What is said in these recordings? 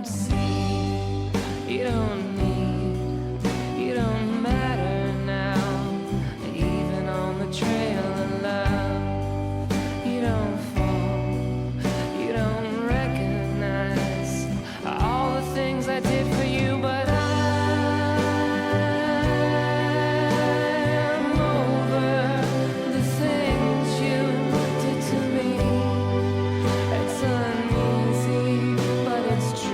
don't see, you don't need, you don't matter now. Even on the trail of love, you don't fall, you don't recognize all the things I did for you, but I'm over the things you did to me. It's uneasy, but it's true.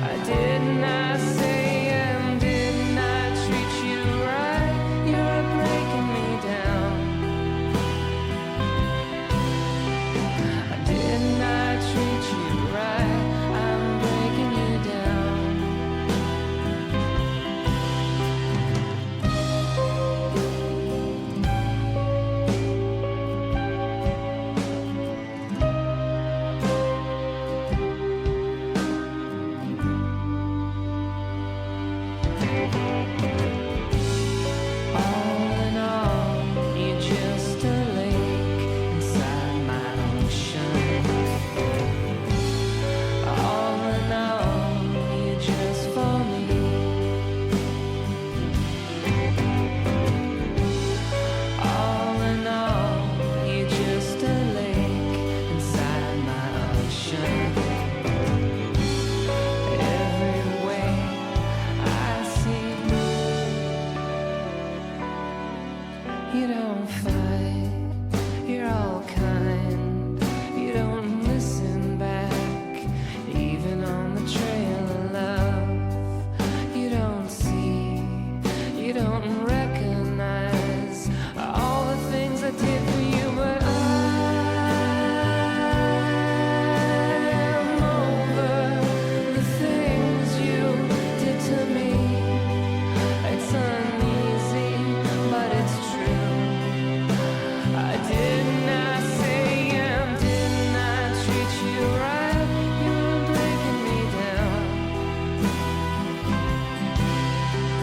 I did not say and did not treat you right. You're breaking me down. I did not treat you right. I'm breaking you down. All in all, you're just a lake inside my ocean. All in all, you're just for me. All in all, you're just a lake inside my ocean. Every way I see, you don't fight, you're all kind, you don't listen back, even on the trail of love. You don't see, you don't recognize all the things I did for you, but I'm over the things you did to me. It's uneasy, but it's true. I did not say and did not treat you right. You're breaking me down.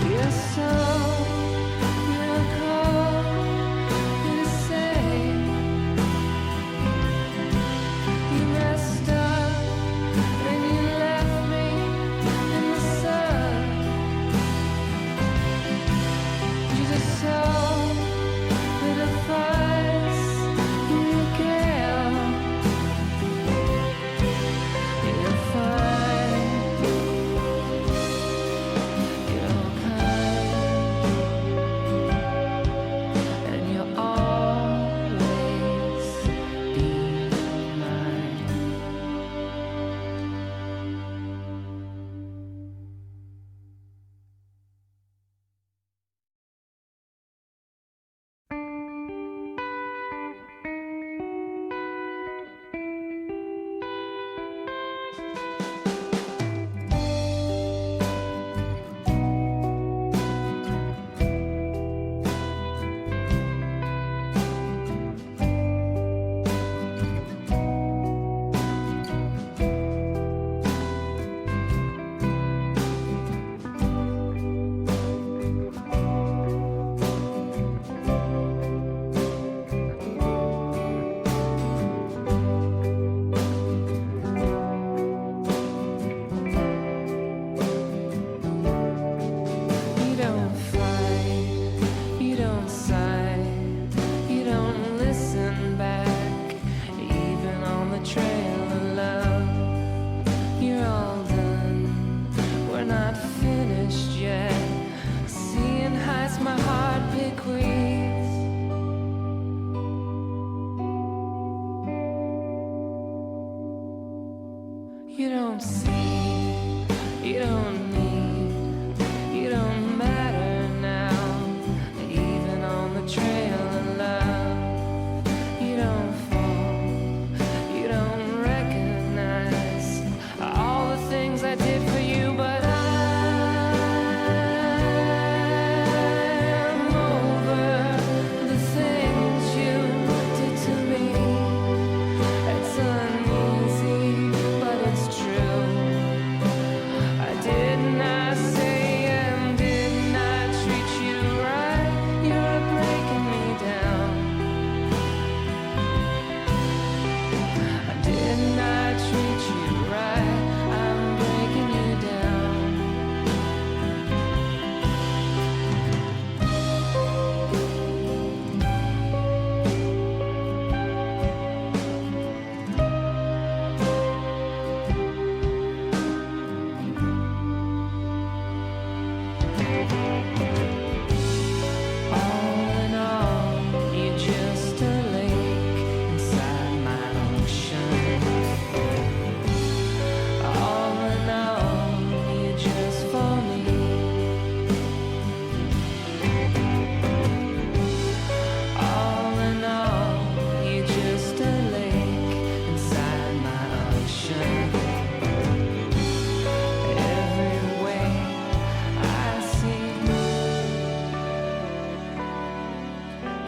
You're so, you're cold, you say you messed up and you left me in the sun. You just saw the fires in your gale. You're fine, you're kind, and you'll always be mine. You don't fight, you don't sigh, you don't listen back, even on the trail of love. You're all done, we're not finished yet. Seeing heights my heart bequeaths. You don't see, you don't need, you don't matter now. Even on the trail of love, you don't fall, you don't recognize all the things I did for you, but I'm over the things you did to me. It's uneasy, but it's true. I did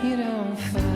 You don't fight.